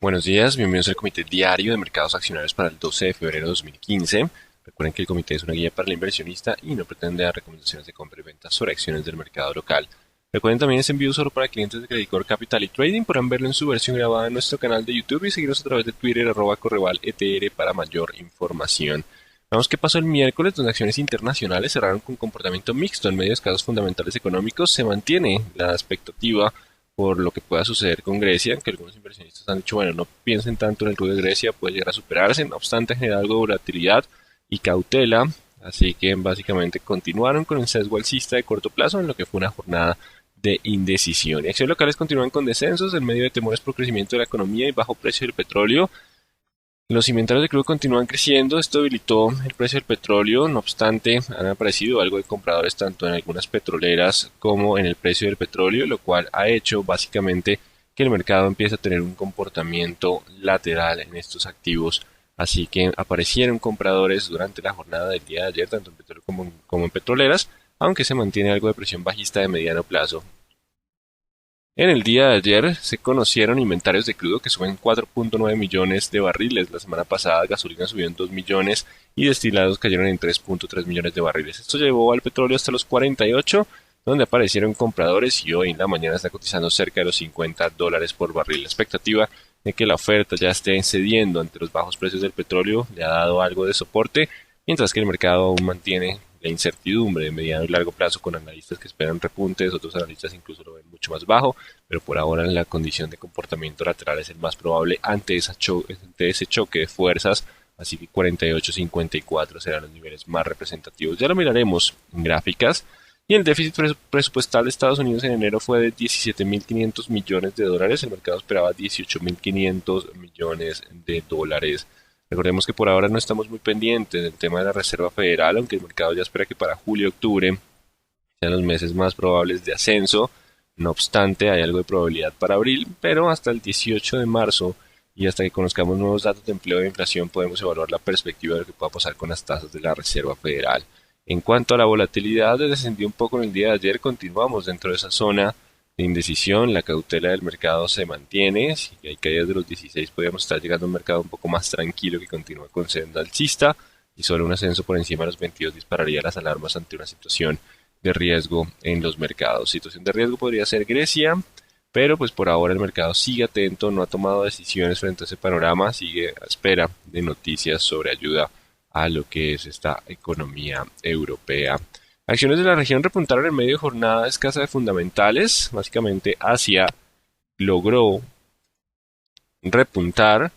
Buenos días, bienvenidos al Comité Diario de Mercados Accionarios para el 12 de febrero de 2015. Recuerden que el comité es una guía para el inversionista y no pretende dar recomendaciones de compra y venta sobre acciones del mercado local. Recuerden también es envío solo para clientes de Credit Corp Capital y Trading. Podrán verlo en su versión grabada en nuestro canal de YouTube y seguirnos a través de Twitter @correvaletr para mayor información. Vamos qué pasó el miércoles, donde acciones internacionales cerraron con comportamiento mixto. En medio de escasos fundamentales económicos se mantiene la expectativa por lo que pueda suceder con Grecia, que algunos inversionistas han dicho, bueno, no piensen tanto en el rublo de Grecia, puede llegar a superarse, no obstante genera algo de volatilidad y cautela, así que básicamente continuaron con el sesgo alcista de corto plazo en lo que fue una jornada de indecisión. Y acciones locales continúan con descensos en medio de temores por crecimiento de la economía y bajo precio del petróleo. Los inventarios de crudo continúan creciendo, esto debilitó el precio del petróleo, no obstante han aparecido algo de compradores tanto en algunas petroleras como en el precio del petróleo, lo cual ha hecho básicamente que el mercado empiece a tener un comportamiento lateral en estos activos, así que aparecieron compradores durante la jornada del día de ayer tanto en petróleo como en petroleras, aunque se mantiene algo de presión bajista de mediano plazo. En el día de ayer se conocieron inventarios de crudo que suben 4.9 millones de barriles. La semana pasada gasolina subió en 2 millones y destilados cayeron en 3.3 millones de barriles. Esto llevó al petróleo hasta los 48, donde aparecieron compradores y hoy en la mañana está cotizando cerca de los $50 por barril. La expectativa de que la oferta ya esté cediendo ante los bajos precios del petróleo le ha dado algo de soporte, mientras que el mercado aún mantiene la incertidumbre de mediano y largo plazo con analistas que esperan repuntes, otros analistas incluso lo ven mucho más bajo, pero por ahora la condición de comportamiento lateral es el más probable ante ese choque de fuerzas, así que 48.54 serán los niveles más representativos. Ya lo miraremos en gráficas. Y el déficit presupuestal de Estados Unidos en enero fue de 17.500 millones de dólares. El mercado esperaba 18.500 millones de dólares. Recordemos que por ahora no estamos muy pendientes del tema de la Reserva Federal, aunque el mercado ya espera que para julio y octubre sean los meses más probables de ascenso. No obstante, hay algo de probabilidad para abril, pero hasta el 18 de marzo y hasta que conozcamos nuevos datos de empleo e de inflación podemos evaluar la perspectiva de lo que pueda pasar con las tasas de la Reserva Federal. En cuanto a la volatilidad, descendió un poco en el día de ayer, continuamos dentro de esa zona de indecisión, la cautela del mercado se mantiene, si hay caídas de los 16 podríamos estar llegando a un mercado un poco más tranquilo que continúa con senda alcista y solo un ascenso por encima de los 22 dispararía las alarmas ante una situación de riesgo en los mercados. Situación de riesgo podría ser Grecia, pero pues por ahora el mercado sigue atento, no ha tomado decisiones frente a ese panorama, sigue a espera de noticias sobre ayuda a lo que es esta economía europea. Acciones de la región repuntaron en medio de jornada escasa de fundamentales. Básicamente Asia logró repuntar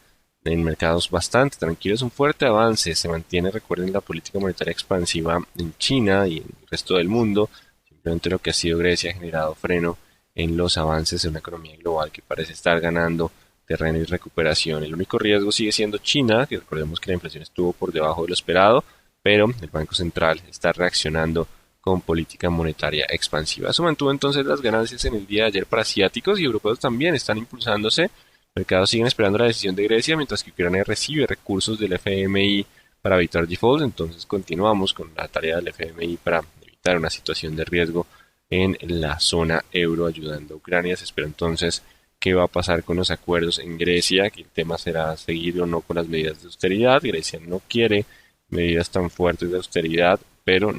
en mercados bastante tranquilos, un fuerte avance. Se mantiene, recuerden, la política monetaria expansiva en China y en el resto del mundo. Simplemente lo que ha sido Grecia ha generado freno en los avances de una economía global que parece estar ganando terreno y recuperación. El único riesgo sigue siendo China, que recordemos que la inflación estuvo por debajo de lo esperado, pero el Banco Central está reaccionando con política monetaria expansiva. Eso mantuvo entonces las ganancias en el día de ayer para asiáticos y europeos también están impulsándose. Mercados siguen esperando la decisión de Grecia, mientras que Ucrania recibe recursos del FMI para evitar defaults. Entonces continuamos con la tarea del FMI para evitar una situación de riesgo en la zona euro ayudando a Ucrania. Se espera entonces qué va a pasar con los acuerdos en Grecia, que el tema será seguir o no con las medidas de austeridad. Grecia no quiere medidas tan fuertes de austeridad, pero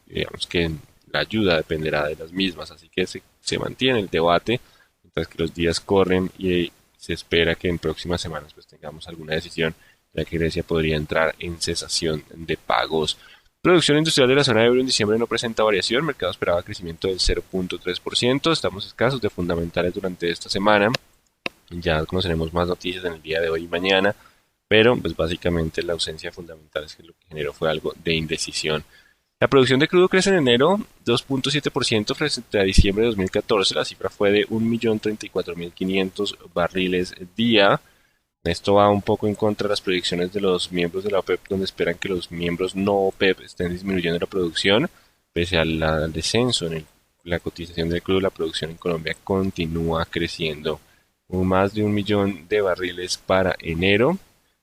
digamos que la ayuda dependerá de las mismas, así que se mantiene el debate mientras que los días corren y se espera que en próximas semanas pues tengamos alguna decisión, ya que Grecia podría entrar en cesación de pagos. Producción industrial de la zona euro en diciembre no presenta variación, el mercado esperaba crecimiento del 0.3%, estamos escasos de fundamentales durante esta semana, ya conoceremos más noticias en el día de hoy y mañana, pero pues básicamente la ausencia de fundamentales que lo que generó fue algo de indecisión. La producción de crudo crece en enero 2.7% frente a diciembre de 2014. La cifra fue de 1.034.500 barriles día. Esto va un poco en contra de las proyecciones de los miembros de la OPEP, donde esperan que los miembros no OPEP estén disminuyendo la producción. Pese al descenso en la cotización del crudo, la producción en Colombia continúa creciendo. Hubo más de 1 millón de barriles para enero.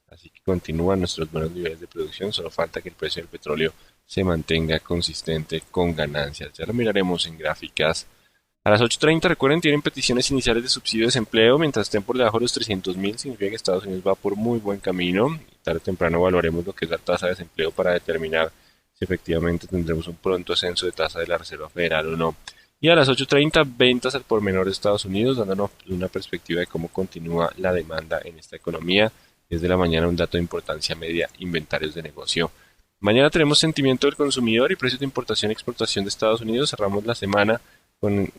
Así que continúan nuestros buenos niveles de producción, solo falta que el precio del petróleo se mantenga consistente con ganancias. Ya lo miraremos en gráficas. A las 8:30, recuerden, tienen peticiones iniciales de subsidio de desempleo. Mientras estén por debajo de los 300.000, significa que Estados Unidos va por muy buen camino. Tarde o temprano evaluaremos lo que es la tasa de desempleo para determinar si efectivamente tendremos un pronto ascenso de tasa de la Reserva Federal o no. Y a las 8:30, ventas al por menor de Estados Unidos, dándonos una perspectiva de cómo continúa la demanda en esta economía. Desde la mañana, un dato de importancia media, inventarios de negocio. Mañana tenemos sentimiento del consumidor y precios de importación y exportación de Estados Unidos. Cerramos la semana con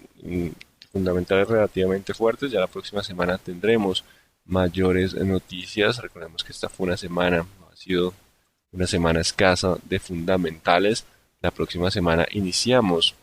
fundamentales relativamente fuertes. Ya la próxima semana tendremos mayores noticias. Recordemos que esta fue una semana, ha sido una semana escasa de fundamentales. La próxima semana iniciamos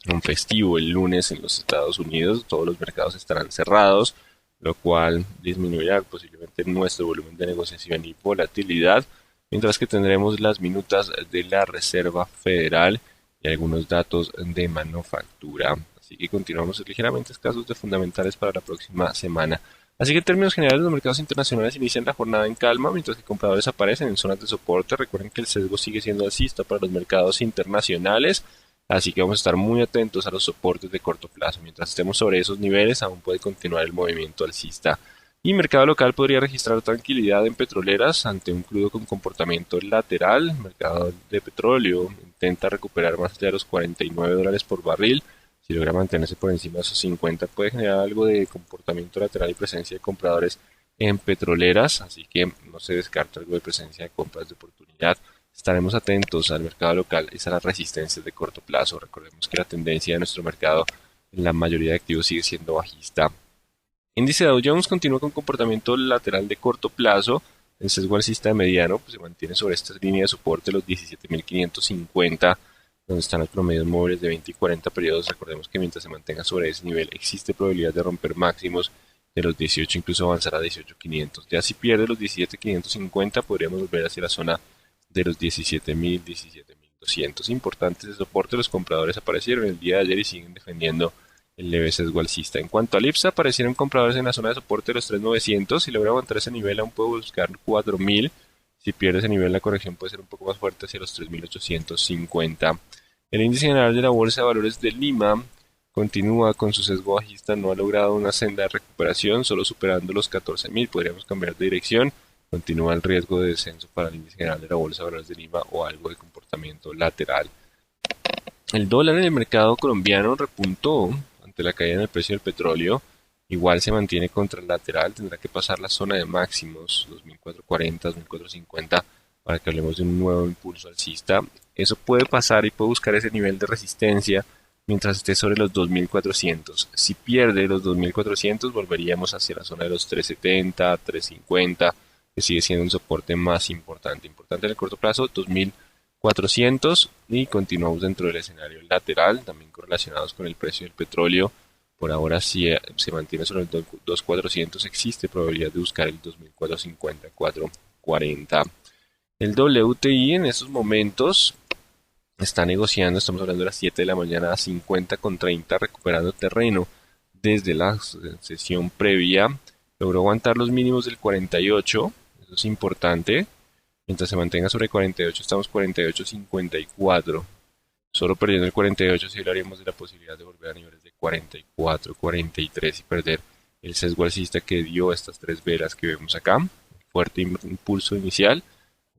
un festivo el lunes en los Estados Unidos. Todos los mercados estarán cerrados, lo cual disminuirá posiblemente nuestro volumen de negociación y volatilidad, mientras que tendremos las minutas de la Reserva Federal y algunos datos de manufactura. Así que continuamos ligeramente escasos de fundamentales para la próxima semana. Así que en términos generales, los mercados internacionales inician la jornada en calma, mientras que compradores aparecen en zonas de soporte. Recuerden que el sesgo sigue siendo alcista para los mercados internacionales, así que vamos a estar muy atentos a los soportes de corto plazo. Mientras estemos sobre esos niveles, aún puede continuar el movimiento alcista. Y mercado local podría registrar tranquilidad en petroleras ante un crudo con comportamiento lateral. El mercado de petróleo intenta recuperar más allá de los $49 por barril. Si logra mantenerse por encima de esos 50, puede generar algo de comportamiento lateral y presencia de compradores en petroleras, así que no se descarta algo de presencia de compras de oportunidad. Estaremos atentos al mercado local y a las resistencias de corto plazo. Recordemos que la tendencia de nuestro mercado en la mayoría de activos sigue siendo bajista. Índice Dow Jones continúa con comportamiento lateral de corto plazo. El sesgo alcista de mediano pues se mantiene sobre esta línea de soporte, los 17.550, donde están los promedios móviles de 20 y 40 periodos. Recordemos que mientras se mantenga sobre ese nivel existe probabilidad de romper máximos de los 18, incluso avanzar a 18.500. Ya si pierde los 17.550 podríamos volver hacia la zona de los 17.000, 17.200. Importantes de soporte, los compradores aparecieron el día de ayer y siguen defendiendo el leve sesgo alcista. En cuanto al IPSA, aparecieron compradores en la zona de soporte de los 3.900. Si logra aguantar ese nivel, aún puede buscar 4.000. Si pierde ese nivel, la corrección puede ser un poco más fuerte hacia los 3.850. El índice general de la Bolsa de Valores de Lima continúa con su sesgo bajista, no ha logrado una senda de recuperación, solo superando los 14.000. Podríamos cambiar de dirección. Continúa el riesgo de descenso para el índice general de la Bolsa de Valores de Lima o algo de comportamiento lateral. El dólar en el mercado colombiano repuntó ante la caída en el precio del petróleo. Igual se mantiene contralateral, tendrá que pasar la zona de máximos, 2.440, 2.450, para que hablemos de un nuevo impulso alcista. Eso puede pasar y puede buscar ese nivel de resistencia mientras esté sobre los 2.400. Si pierde los 2.400, volveríamos hacia la zona de los 3.70, 3.50, que sigue siendo un soporte más importante. Importante en el corto plazo, 2.400, y continuamos dentro del escenario lateral, también correlacionados con el precio del petróleo. Por ahora, si se mantiene sobre el 2.400, existe probabilidad de buscar el 2.450, 4.40. El WTI en estos momentos está negociando, estamos hablando de las 7 de la mañana, a 50,30, recuperando terreno desde la sesión previa. Logró aguantar los mínimos del 48, eso es importante. Mientras se mantenga sobre 48, estamos 48.54. Solo perdiendo el 48 si hablaríamos de la posibilidad de volver a niveles de 44, 43 y perder el sesgo alcista que dio estas tres velas que vemos acá. Fuerte impulso inicial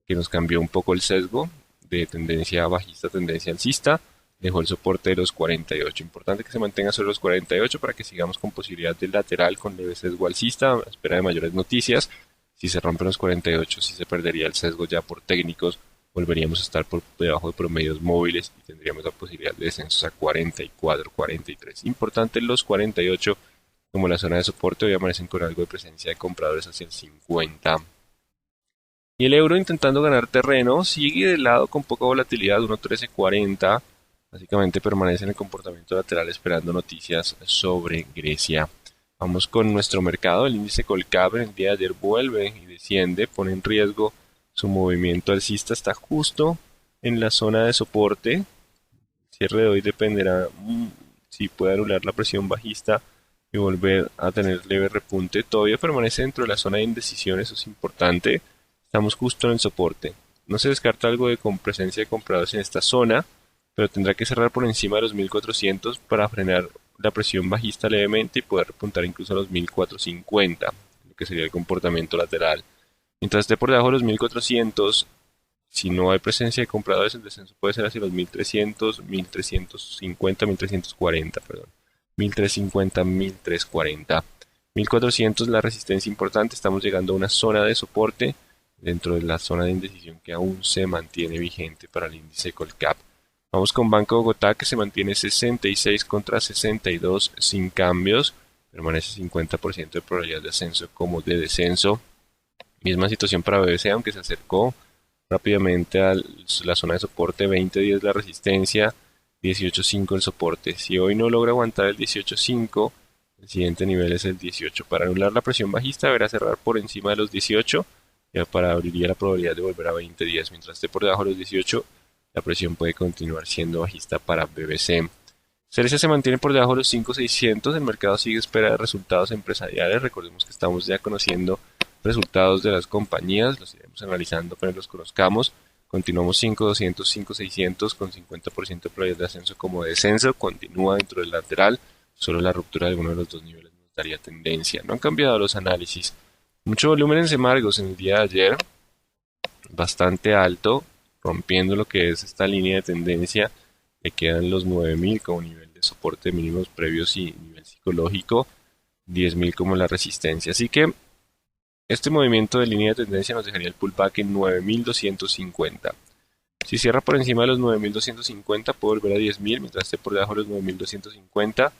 que nos cambió un poco el sesgo de tendencia bajista a tendencia alcista. Dejó el soporte de los 48. Importante que se mantenga sobre los 48 para que sigamos con posibilidad de lateral con leve sesgo alcista a espera de mayores noticias. Si se rompen los 48, si se perdería el sesgo ya por técnicos, volveríamos a estar por debajo de promedios móviles y tendríamos la posibilidad de descensos a 44, 43. Importante los 48 como la zona de soporte, hoy amanecen con algo de presencia de compradores hacia el 50. Y el euro intentando ganar terreno, sigue de lado con poca volatilidad, 1.1340. Básicamente permanece en el comportamiento lateral esperando noticias sobre Grecia. Vamos con nuestro mercado, el índice Colcap en el día de ayer vuelve y desciende, pone en riesgo su movimiento alcista, está justo en la zona de soporte. El cierre de hoy dependerá si puede anular la presión bajista y volver a tener leve repunte. Todavía permanece dentro de la zona de indecisión, eso es importante. Estamos justo en el soporte. No se descarta algo de presencia de compradores en esta zona, pero tendrá que cerrar por encima de los 1.400 para frenar la presión bajista levemente y poder repuntar incluso a los 1450, lo que sería el comportamiento lateral. Mientras esté por debajo de los 1400, si no hay presencia de compradores, el descenso puede ser hacia los 1300, 1350, 1340, perdón. 1350, 1340. 1400 la resistencia importante, estamos llegando a una zona de soporte dentro de la zona de indecisión que aún se mantiene vigente para el índice Colcap. Vamos con Banco Bogotá, que se mantiene 66 contra 62 sin cambios, permanece 50% de probabilidad de ascenso como de descenso. Misma situación para BBC, aunque se acercó rápidamente a la zona de soporte, 20.10 la resistencia, 18.5 el soporte. Si hoy no logra aguantar el 18.5, el siguiente nivel es el 18. Para anular la presión bajista deberá cerrar por encima de los 18, ya para abriría la probabilidad de volver a 20.10. Mientras esté por debajo de los 18, la presión puede continuar siendo bajista para BBC. Celsius se mantiene por debajo de los 5.600, el mercado sigue a espera de resultados empresariales. Recordemos que estamos ya conociendo resultados de las compañías, los iremos analizando apenas los conozcamos. Continuamos 5.200, 5.600 con 50% de probabilidad de ascenso como de descenso, continúa dentro del lateral, solo la ruptura de alguno de los dos niveles nos daría tendencia. No han cambiado los análisis. Mucho volumen en semargos en el día de ayer, bastante alto, rompiendo lo que es esta línea de tendencia. Le quedan los 9.000 como nivel de soporte mínimos previos y nivel psicológico, 10.000 como la resistencia. Así que este movimiento de línea de tendencia nos dejaría el pullback en 9.250. Si cierra por encima de los 9.250 puede volver a 10.000, mientras esté por debajo de los 9.250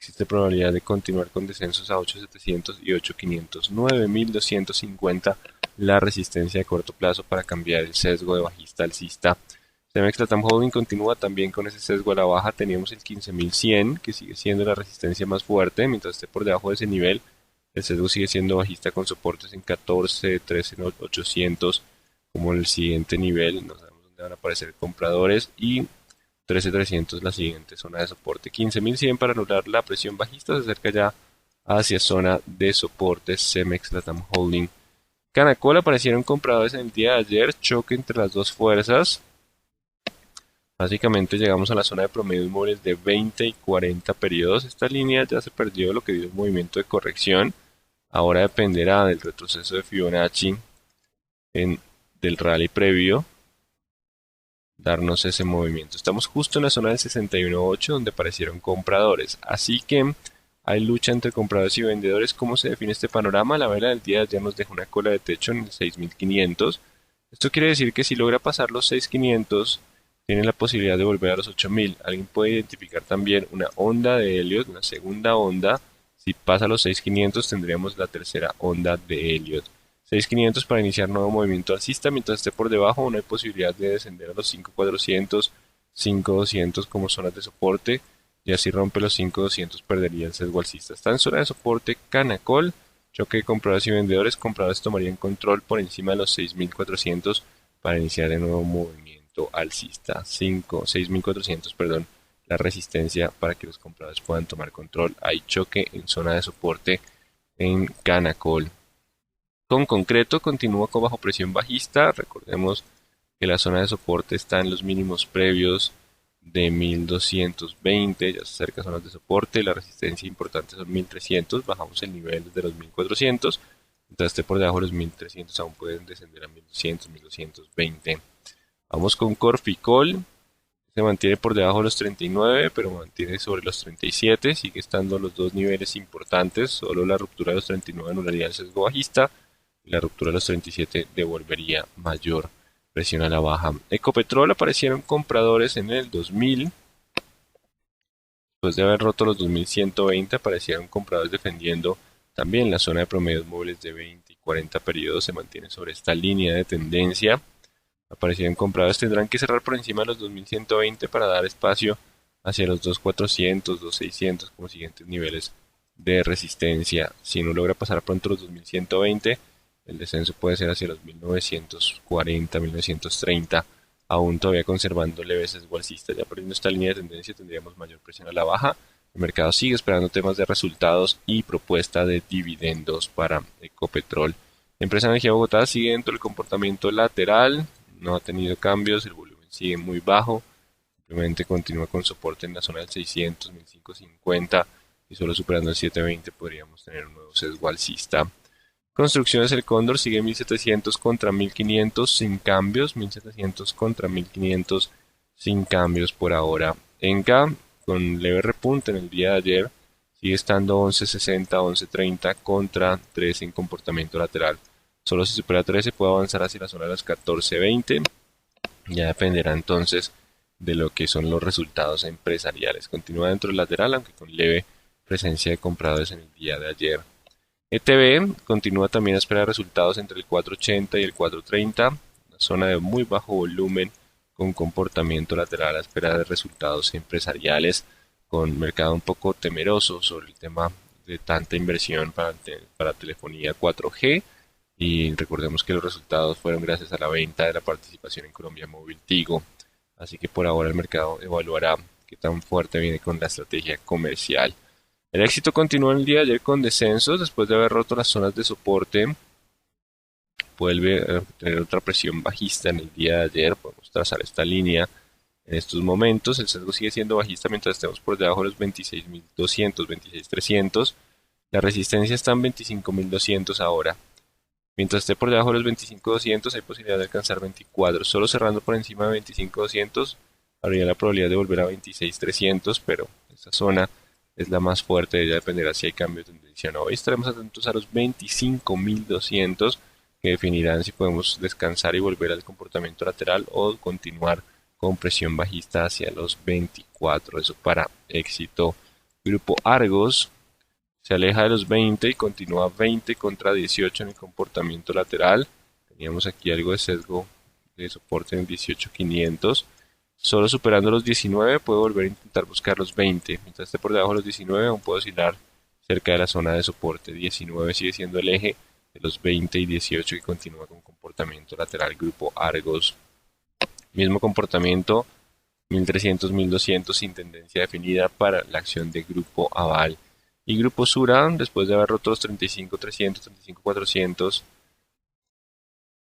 existe probabilidad de continuar con descensos a 8.700 y 8.500. 9.250 la resistencia de corto plazo para cambiar el sesgo de bajista alcista. Cemex Latam Holding continúa también con ese sesgo a la baja. Teníamos el 15.100 que sigue siendo la resistencia más fuerte. Mientras esté por debajo de ese nivel, el sesgo sigue siendo bajista con soportes en 14, 13.800 como el siguiente nivel. No sabemos dónde van a aparecer compradores. Y 13.300 la siguiente zona de soporte. 15.100 para anular la presión bajista. Se acerca ya hacia zona de soporte Cemex Latam Holding. Canacol aparecieron compradores en el día de ayer. Choque entre las dos fuerzas. Básicamente llegamos a la zona de promedios móviles de 20 y 40 periodos. Esta línea ya se perdió lo que dio el movimiento de corrección. Ahora dependerá del retroceso de Fibonacci del rally previo darnos ese movimiento. Estamos justo en la zona del 61.8 donde aparecieron compradores. Así que hay lucha entre compradores y vendedores. ¿Cómo se define este panorama? La vela del día ya nos deja una cola de techo en el 6.500. Esto quiere decir que si logra pasar los 6.500 tiene la posibilidad de volver a los 8.000. Alguien puede identificar también una onda de Elliott, una segunda onda. Si pasa los 6.500 tendríamos la tercera onda de Elliott. 6.500 para iniciar nuevo movimiento alcista. Mientras esté por debajo no hay posibilidad de descender a los 5.400, 5.200 como zonas de soporte. Y así rompe los 5.200 perdería el sesgo alcista. Está en zona de soporte Canacol. Choque de compradores y vendedores. Compradores tomarían control por encima de los 6.400 para iniciar el nuevo movimiento alcista. 6.400, perdón, la resistencia para que los compradores puedan tomar control. Hay choque en zona de soporte en Canacol. Con concreto continúa con bajo presión bajista. Recordemos que la zona de soporte está en los mínimos previos de 1220, ya se acerca a zonas de soporte. La resistencia importante son 1300, bajamos el nivel desde los 1400. Mientras esté por debajo de los 1300 aún pueden descender a 1200, 1220. Vamos con Corficol. Se mantiene por debajo de los 39, pero mantiene sobre los 37. Sigue estando los dos niveles importantes. Solo la ruptura de los 39 anularía el sesgo bajista. Y la ruptura de los 37 devolvería mayor presión a la baja. Ecopetrol aparecieron compradores en el 2000. Después de haber roto los 2120, aparecieron compradores defendiendo también la zona de promedios móviles de 20 y 40 periodos. Se mantiene sobre esta línea de tendencia. Aparecieron compradores, tendrán que cerrar por encima de los 2120 para dar espacio hacia los 2400, 2600 como siguientes niveles de resistencia. Si no logra pasar pronto los 2120, el descenso puede ser hacia los 1940, 1930, aún todavía conservando leves sesgo alcista. Ya perdiendo esta línea de tendencia tendríamos mayor presión a la baja. El mercado sigue esperando temas de resultados y propuesta de dividendos para Ecopetrol. La empresa Energía Bogotá sigue dentro del comportamiento lateral. No ha tenido cambios, el volumen sigue muy bajo, Simplemente continúa con soporte en la zona del 600, 1550 y solo superando el 720 podríamos tener un nuevo sesgo alcista. Construcciones El Cóndor sigue 1700 contra 1500 sin cambios, 1700 contra 1500 sin cambios por ahora. Enca con leve repunte en el día de ayer sigue estando 1160, 1130 contra 13 en comportamiento lateral. Solo si supera 13 puede avanzar hacia la zona de los 1420. Ya dependerá entonces de lo que son los resultados empresariales. Continúa dentro del lateral, aunque con leve presencia de compradores en el día de ayer. ETB continúa también a esperar resultados entre el 480 y el 430, una zona de muy bajo volumen con comportamiento lateral a espera de resultados empresariales, con mercado un poco temeroso sobre el tema de tanta inversión para telefonía 4G. Y recordemos que los resultados fueron gracias a la venta de la participación en Colombia Móvil Tigo. Así que por ahora el mercado evaluará qué tan fuerte viene con la estrategia comercial. El éxito continuó el día de ayer con descensos después de haber roto las zonas de soporte. Vuelve a tener otra presión bajista en el día de ayer. Podemos trazar esta línea en estos momentos. El sesgo sigue siendo bajista mientras estemos por debajo de los 26.200, 26.300. La resistencia está en 25.200 ahora. Mientras esté por debajo de los 25.200 hay posibilidad de alcanzar 24. Solo cerrando por encima de 25.200 habría la probabilidad de volver a 26.300, pero esta zona es la más fuerte, ella dependerá si hay cambio de tendencia o no. Hoy estaremos atentos a los 25.200 que definirán si podemos descansar y volver al comportamiento lateral o continuar con presión bajista hacia los 24. Eso para éxito. Grupo Argos se aleja de los 20 y continúa 20 contra 18 en el comportamiento lateral. Teníamos aquí algo de sesgo de soporte en 18.500. Solo superando los 19 puedo volver a intentar buscar los 20. Mientras esté por debajo de los 19 aún puedo oscilar cerca de la zona de soporte. 19 sigue siendo el eje de los 20 y 18 que continúa con comportamiento lateral. Grupo Argos. Mismo comportamiento 1300, 1200 sin tendencia definida para la acción de Grupo Aval. Y Grupo Sura, después de haber roto los 35.300, 35.400,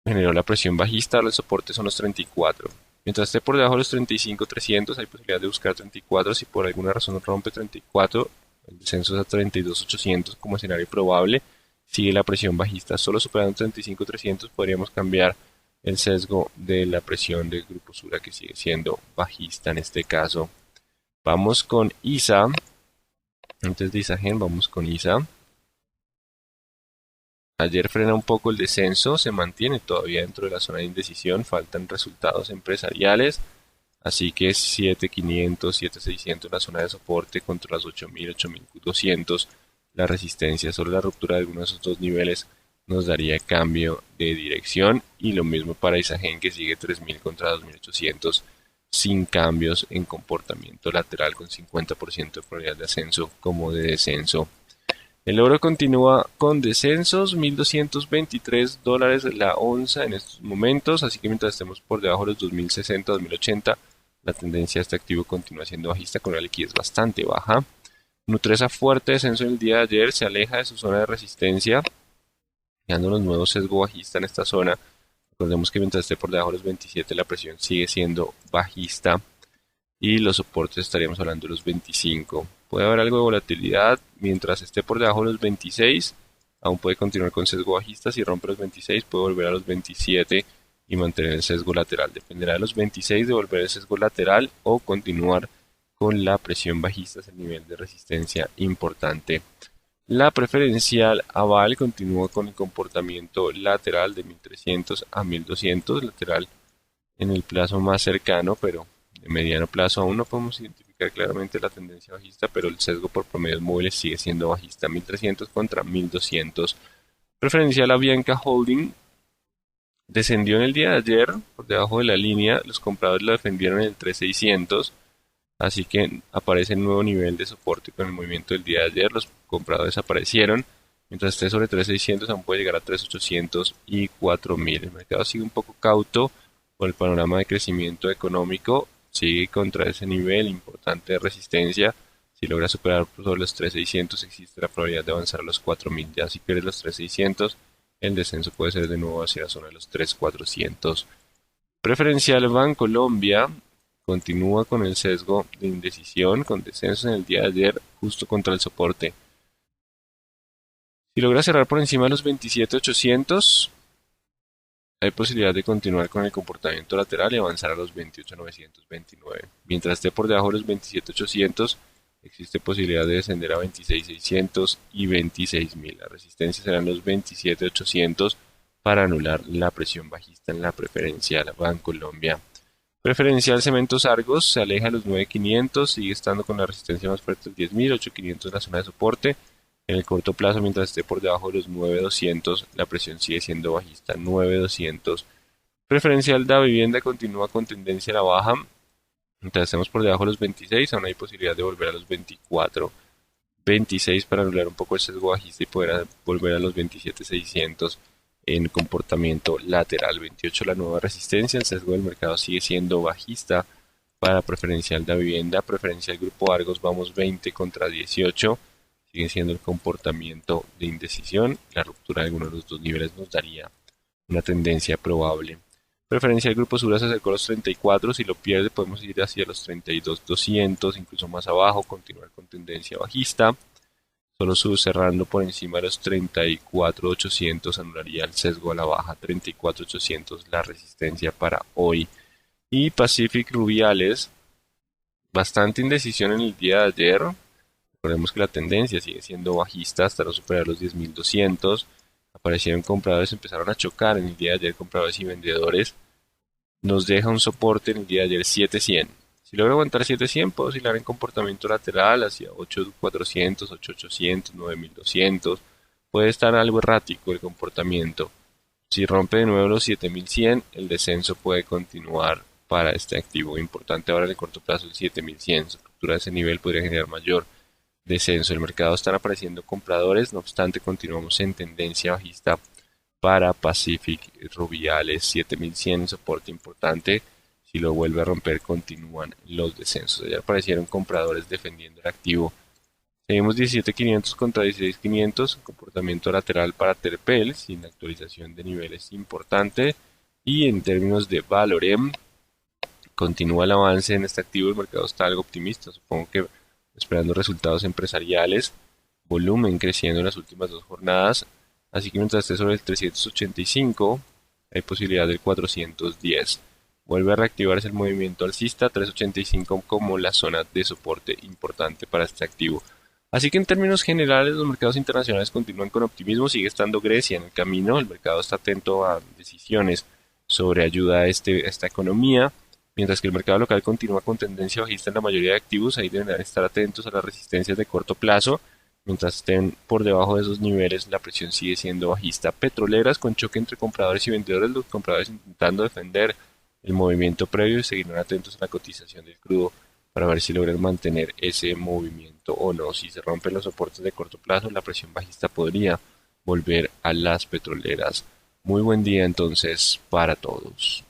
generó la presión bajista, ahora el soporte son los 34. Mientras esté por debajo de los 35.300 hay posibilidad de buscar 34, si por alguna razón rompe 34, el descenso es a 32.800 como escenario probable, sigue la presión bajista, solo superando 35.300 podríamos cambiar el sesgo de la presión del Grupo Sura que sigue siendo bajista en este caso. Vamos con ISA. Antes de Isagen, vamos con ISA. Ayer frena un poco el descenso, se mantiene todavía dentro de la zona de indecisión, faltan resultados empresariales, así que 7.500, 7.600 la zona de soporte contra las 8.000, 8.200 la resistencia. Solo la ruptura de alguno de esos dos niveles nos daría cambio de dirección, y lo mismo para Isagen que sigue 3.000 contra 2.800 sin cambios en comportamiento lateral, con 50% de probabilidad de ascenso como de descenso. El oro continúa con descensos, $1.223 la onza en estos momentos, así que mientras estemos por debajo de los 2.060, 2.080, la tendencia de este activo continúa siendo bajista con una liquidez bastante baja. Nutresa, fuerte descenso en el día de ayer, se aleja de su zona de resistencia, dando un nuevo sesgo bajista en esta zona. Recordemos que mientras esté por debajo de los 27 la presión sigue siendo bajista y los soportes estaríamos hablando de los 25. Puede haber algo de volatilidad mientras esté por debajo de los 26, aún puede continuar con sesgo bajista. Si rompe los 26 puede volver a los 27 y mantener el sesgo lateral. Dependerá de los 26 de volver el sesgo lateral o continuar con la presión bajista, es el nivel de resistencia importante. La preferencial Aval continúa con el comportamiento lateral de 1300 a 1200, lateral en el plazo más cercano, pero de mediano plazo aún no podemos identificar claramente la tendencia bajista, pero el sesgo por promedios móviles sigue siendo bajista, 1300 contra 1200. Preferencial Avianca Holding descendió en el día de ayer por debajo de la línea, los compradores lo defendieron en el 3600. Así que aparece el nuevo nivel de soporte con el movimiento del día de ayer. Los compradores aparecieron. Mientras esté sobre 3.600 aún puede llegar a 3.800 y 4.000. El mercado sigue un poco cauto por el panorama de crecimiento económico. Sigue contra ese nivel importante de resistencia. Si logra superar sobre los 3.600 existe la probabilidad de avanzar a los 4.000. Ya si pierde los 3.600 el descenso puede ser de nuevo hacia la zona de los 3.400. Preferencial Bancolombia continúa con el sesgo de indecisión, con descensos en el día de ayer, justo contra el soporte. Si logra cerrar por encima de los 27.800, hay posibilidad de continuar con el comportamiento lateral y avanzar a los 28.929. Mientras esté por debajo de los 27.800, existe posibilidad de descender a 26.600 y 26.000. La resistencia serán los 27.800 para anular la presión bajista en la preferencial Bancolombia. Preferencial Cementos Argos se aleja de los 9.500, sigue estando con la resistencia más fuerte del 10.000, 8.500 la zona de soporte. En el corto plazo, mientras esté por debajo de los 9.200, la presión sigue siendo bajista, 9.200. Preferencial de la vivienda continúa con tendencia a la baja. Mientras estemos por debajo de los 26, aún hay posibilidad de volver a los 24, 26 para anular un poco el sesgo bajista y poder volver a los 27.600 en comportamiento lateral. 28 la nueva resistencia, el sesgo del mercado sigue siendo bajista para preferencial de la vivienda. Preferencial Grupo Argos, vamos 20 contra 18. Sigue siendo el comportamiento de indecisión. La ruptura de alguno de los dos niveles nos daría una tendencia probable. Preferencia del Grupo Sura se acercó a los 34. Si lo pierde, podemos ir hacia los 32.200, incluso más abajo, continuar con tendencia bajista. Solo cerrando por encima de los 34.800 anularía el sesgo a la baja. 34.800 la resistencia para hoy. Y Pacific Rubiales, bastante indecisión en el día de ayer. Recordemos que la tendencia sigue siendo bajista hasta no superar los 10.200. Aparecieron compradores, empezaron a chocar en el día de ayer, compradores y vendedores. Nos deja un soporte en el día de ayer 7.100. Si logra aguantar 7.100, puedo oscilar en comportamiento lateral hacia 8.400, 8.800, 9.200. Puede estar algo errático el comportamiento. Si rompe de nuevo los 7.100, el descenso puede continuar para este activo. Importante ahora en el corto plazo el 7.100. Su ruptura de ese nivel podría generar mayor descenso. El mercado están apareciendo compradores, no obstante continuamos en tendencia bajista para Pacific Rubiales. 7.100 soporte importante. Si lo vuelve a romper, continúan los descensos. Ayer aparecieron compradores defendiendo el activo. Seguimos 17.500 contra 16.500. Comportamiento lateral para Terpel, sin actualización de niveles importante. Y en términos de Valorem, continúa el avance en este activo. El mercado está algo optimista. Supongo que esperando resultados empresariales. Volumen creciendo en las últimas dos jornadas. Así que mientras esté sobre el 385, hay posibilidad del 410. Vuelve a reactivarse el movimiento alcista, 385 como la zona de soporte importante para este activo. Así que en términos generales los mercados internacionales continúan con optimismo, sigue estando Grecia en el camino, el mercado está atento a decisiones sobre ayuda a esta economía, mientras que el mercado local continúa con tendencia bajista en la mayoría de activos. Ahí deben estar atentos a las resistencias de corto plazo. Mientras estén por debajo de esos niveles, la presión sigue siendo bajista. Petroleras con choque entre compradores y vendedores, los compradores intentando defender el movimiento previo y seguirán atentos a la cotización del crudo para ver si logran mantener ese movimiento o no. Si se rompen los soportes de corto plazo, la presión bajista podría volver a las petroleras. Muy buen día entonces para todos.